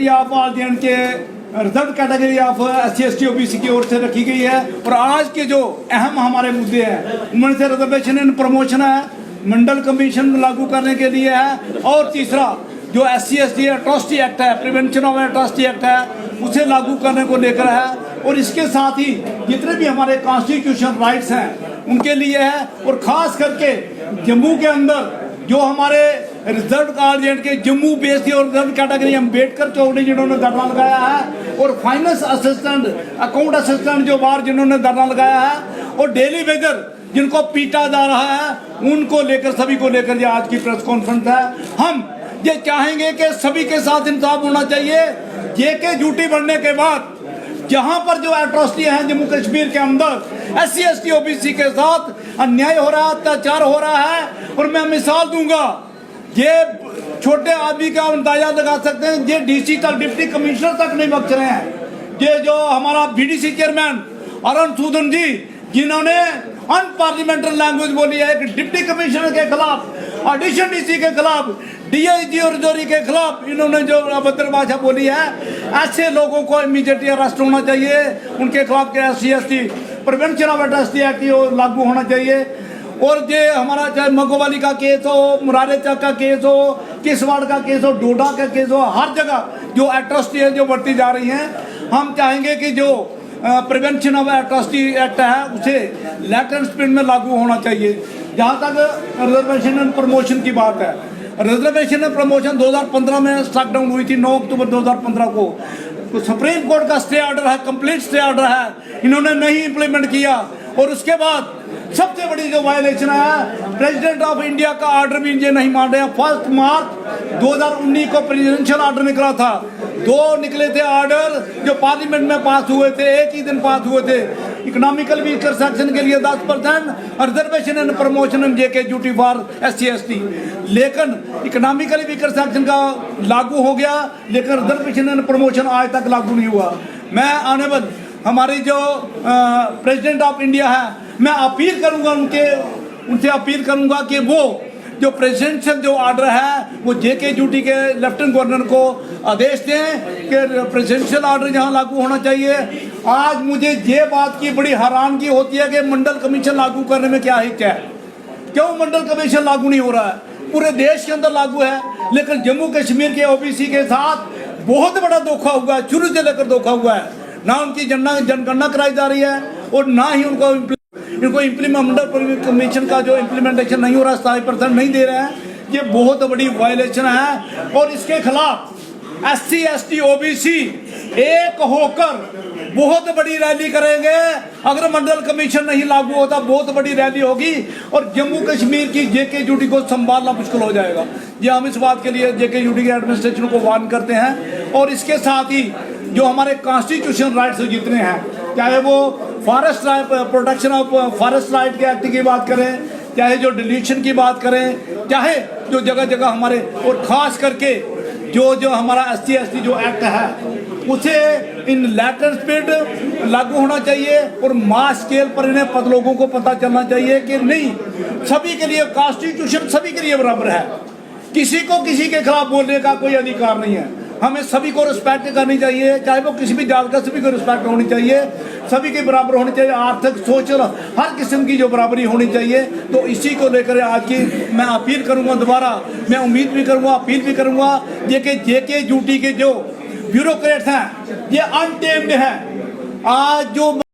Eligibility of all के reserve category of SC/ST OBC की ओर से रखी गई है। और आज के जो अहम हमारे मुद्दे हैं उनमें से रिजर्वेशन एंड प्रमोशन है, मंडल कमीशन लागू करने के लिए है, और तीसरा जो SC/ST एट्रॉसिटी एक्ट है, प्रिवेंशन ऑफ एट्रॉसिटी एक्ट है, उसे लागू करने को लेकर है। और इसके साथ ही जितने भी हमारे कॉन्स्टिट्यूशन राइट्स हैं उनके लिए है। और ख़ास करके जम्मू के अंदर जो हमारे रिजर्व गार्जियन के जम्मू बेस और रिजर्व कैटेगरी अम्बेडकर चौधरी जिन्होंने धरना लगाया है, और फाइनेंस असिस्टेंट, अकाउंट असिस्टेंट जो बाहर जिन्होंने धरना लगाया है, और डेली वेजर जिनको पीटा जा रहा है, उनको लेकर सभी को लेकर ये आज की प्रेस कॉन्फ्रेंस है। हम ये चाहेंगे कि सभी के साथ इंसाफ होना चाहिए। JK ड्यूटी बढ़ने के बाद जहां पर जो एट्रॉसिटी है जम्मू कश्मीर के अंदर SC/ST OBC के साथ अन्याय हो रहा है, अत्याचार हो रहा है। और मैं मिसाल दूंगा, ये छोटे आदमी का अंदाजा लगा सकते हैं, ये DC तक, डिप्टी कमिश्नर तक नहीं बच रहे हैं। ये जो हमारा BDC चेयरमैन अरुण सूदन जी, जिन्होंने अनपार्लियामेंट्री लैंग्वेज बोली है कि डिप्टी कमिश्नर के खिलाफ, एडिशनल DC के खिलाफ, DIG और जोरी के खिलाफ इन्होंने जो अभद्र भाषा बोली है, ऐसे लोगों को इमीडिएटली अरेस्ट होना चाहिए। उनके खिलाफ SC/ST prevention of atrocity act लागू होना चाहिए। और ये हमारा चाहे मगोवाली का केस हो, मुरारेचक का केस हो, किसवाड़ का केस हो, डोडा का केस हो, हर जगह जो एट्रॉसिटी है जो बढ़ती जा रही हैं, हम चाहेंगे कि जो प्रिवेंशन ऑफ एट्रॉसिटी एक्ट है उसे लेटेंट स्पीड में लागू होना चाहिए। जहाँ तक रिजर्वेशन एंड प्रमोशन की बात है, रिजर्वेशन एंड प्रमोशन 2015 में स्ट्रक डाउन हुई थी, 9 अक्टूबर 2015 को। तो सुप्रीम कोर्ट का स्टे ऑर्डर है, कंप्लीट स्टे ऑर्डर है, इन्होंने नहीं इम्प्लीमेंट किया। और उसके बाद सबसे बड़ी जो वायलेशन है, प्रेसिडेंट ऑफ इंडिया का ऑर्डर भी ये नहीं मान रहे हैं। 1 मार्च 2019 को प्रेसिडेंशियल ऑर्डर निकला था, 2 निकले थे ऑर्डर जो पार्लियामेंट में पास हुए थे, एक ही दिन पास हुए थे। इकोनॉमिकल वीकर सेक्शन के लिए 10%, reservation and promotion and JK duty for SC/ST। लेकिन इकोनॉमिकली वीकर सेक्शन का लागू हो गया, लेकिन रिजर्वेशन एंड प्रमोशन आज तक लागू नहीं हुआ। मैं ऑनेबल हमारी जो प्रेसिडेंट ऑफ इंडिया है, मैं अपील करूंगा उनसे अपील करूंगा कि वो जो प्रेसिडेंशियल जो ऑर्डर है वो JK ड्यूटी के लेफ्टिनेंट गवर्नर को आदेश दें कि प्रेसिडेंशियल ऑर्डर यहाँ लागू होना चाहिए। आज मुझे ये बात की बड़ी हैरानगी होती है कि मंडल कमीशन लागू करने में क्या हिच है, क्यों मंडल कमीशन लागू नहीं हो रहा है? पूरे देश के अंदर लागू है, लेकिन जम्मू कश्मीर के OBC के साथ बहुत बड़ा धोखा हुआ है, शुरू से लेकर धोखा हुआ है। ना उनकी जनगणना कराई जा रही है और ना ही इनको मंडल कमीशन का जो इम्प्लीमेंटेशन नहीं हो रहा, 7% नहीं दे रहे हैं। ये बहुत बड़ी वायलेशन है। और इसके खिलाफ SC/ST OBC एक होकर बहुत बड़ी रैली करेंगे। अगर मंडल कमीशन नहीं लागू होता, बहुत बड़ी रैली होगी और जम्मू कश्मीर की JK ड्यूटी को संभालना मुश्किल हो जाएगा। ये हम इस बात के लिए JK ड्यूटी के एडमिनिस्ट्रेशन को वार्न करते हैं। और इसके साथ ही जो हमारे कॉन्स्टिट्यूशन राइट्स जितने हैं, चाहे वो forest protection of forest right के एक्ट की बात करें, चाहे जो डिलीशन की बात करें, चाहे जो जगह जगह हमारे, और ख़ास करके जो हमारा SC/ST जो एक्ट है उसे इन लेटेंट स्पीड लागू होना चाहिए। और मास स्केल पर इन्हें लोगों को पता चलना चाहिए कि नहीं, सभी के लिए कॉन्स्टिट्यूशन सभी के लिए बराबर है, किसी को किसी के खिलाफ बोलने का कोई अधिकार नहीं है। हमें सभी को रिस्पेक्ट करनी चाहिए, चाहे वो किसी भी जात का, सभी को रिस्पेक्ट होनी चाहिए, सभी के बराबर होनी चाहिए, आर्थिक सोशल हर किस्म की जो बराबरी होनी चाहिए। तो इसी को लेकर आज की मैं अपील करूंगा, दोबारा मैं उम्मीद भी करूंगा, अपील भी करूंगा ये कि JK ड्यूटी के जो ब्यूरोक्रेट्स हैं ये अनटेम्ड हैं। आज जो